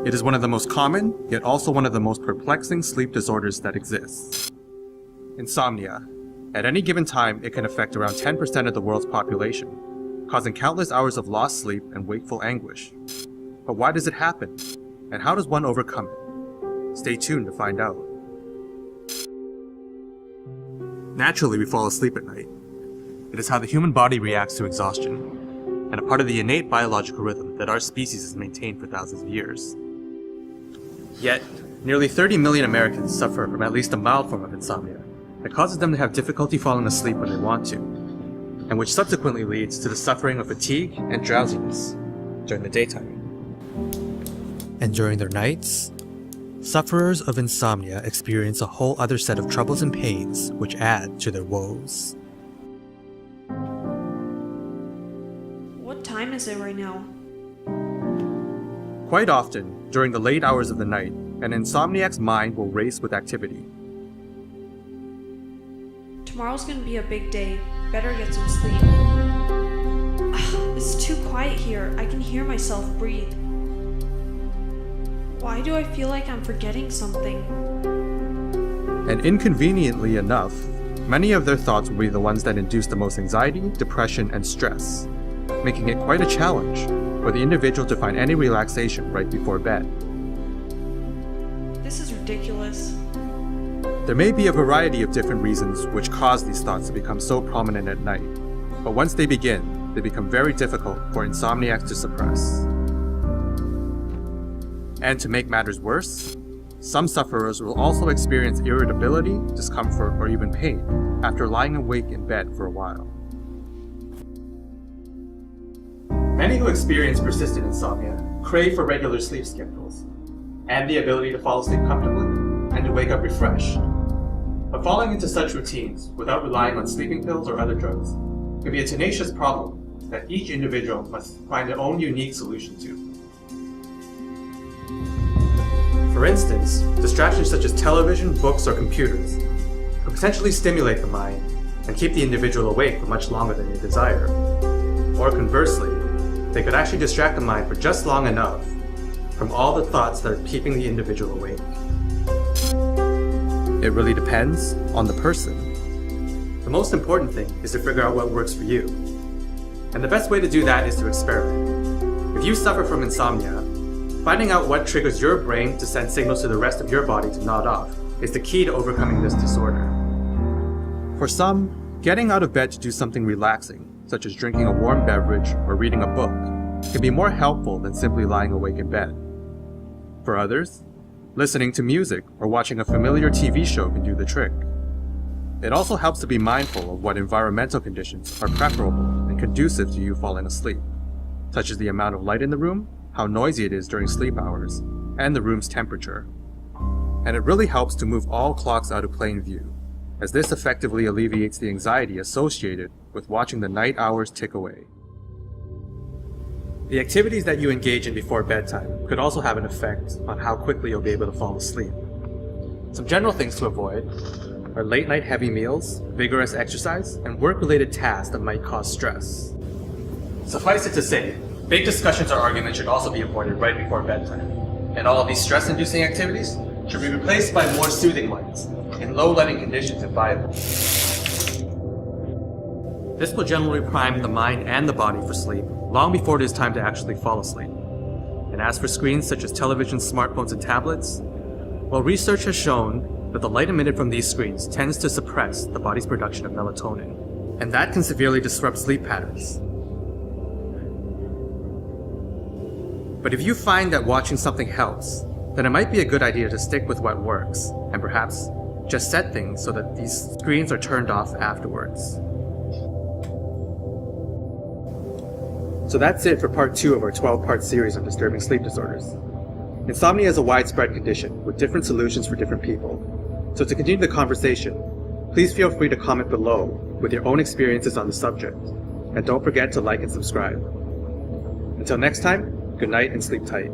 It is one of the most common, yet also one of the most perplexing sleep disorders that exists. Insomnia. At any given time, it can affect around 10% of the world's population, causing countless hours of lost sleep and wakeful anguish. But why does it happen? And how does one overcome it? Stay tuned to find out. Naturally, we fall asleep at night. It is how the human body reacts to exhaustion, and a part of the innate biological rhythm that our species has maintained for thousands of years. Yet, nearly 30 million Americans suffer from at least a mild form of insomnia that causes them to have difficulty falling asleep when they want to, and which subsequently leads to the suffering of fatigue and drowsiness during the daytime. And during their nights, sufferers of insomnia experience a whole other set of troubles and pains which add to their woes. What time is it right now? Quite often, during the late hours of the night, an insomniac's mind will race with activity. Tomorrow's gonna be a big day. Better get some sleep. It's too quiet here. I can hear myself breathe. Why do I feel like I'm forgetting something? And inconveniently enough, many of their thoughts will be the ones that induce the most anxiety, depression, and stress, making it quite a challenge for the individual to find any relaxation right before bed. This is ridiculous. There may be a variety of different reasons which cause these thoughts to become so prominent at night, but once they begin, they become very difficult for insomniacs to suppress. And to make matters worse, some sufferers will also experience irritability, discomfort, or even pain after lying awake in bed for a while. Many who experience persistent insomnia crave for regular sleep schedules and the ability to fall asleep comfortably and to wake up refreshed. But falling into such routines without relying on sleeping pills or other drugs can be a tenacious problem that each individual must find their own unique solution to. For instance, distractions such as television, books, or computers could potentially stimulate the mind and keep the individual awake for much longer than they desire. Or conversely, they could actually distract the mind for just long enough from all the thoughts that are keeping the individual awake. It really depends on the person. The most important thing is to figure out what works for you. And the best way to do that is to experiment. If you suffer from insomnia, finding out what triggers your brain to send signals to the rest of your body to nod off is the key to overcoming this disorder. For some, getting out of bed to do something relaxing, such as drinking a warm beverage or reading a book, can be more helpful than simply lying awake in bed. For others, listening to music or watching a familiar TV show can do the trick. It also helps to be mindful of what environmental conditions are preferable and conducive to you falling asleep, such as the amount of light in the room, how noisy it is during sleep hours, and the room's temperature. And it really helps to move all clocks out of plain view, as this effectively alleviates the anxiety associated with watching the night hours tick away. The activities that you engage in before bedtime could also have an effect on how quickly you'll be able to fall asleep. Some general things to avoid are late night heavy meals, vigorous exercise, and work-related tasks that might cause stress. Suffice it to say, big discussions or arguments should also be avoided right before bedtime, and all of these stress-inducing activities should be replaced by more soothing ones, in low-lighting conditions if viable. This will generally prime the mind and the body for sleep long before it is time to actually fall asleep. And as for screens such as televisions, smartphones, and tablets, well, research has shown that the light emitted from these screens tends to suppress the body's production of melatonin, and that can severely disrupt sleep patterns. But if you find that watching something helps, then it might be a good idea to stick with what works, and perhaps just set things so that these screens are turned off afterwards. So that's it for part 2 of our 12-part series on disturbing sleep disorders. Insomnia is a widespread condition with different solutions for different people. So to continue the conversation, please feel free to comment below with your own experiences on the subject. And don't forget to like and subscribe. Until next time, good night and sleep tight.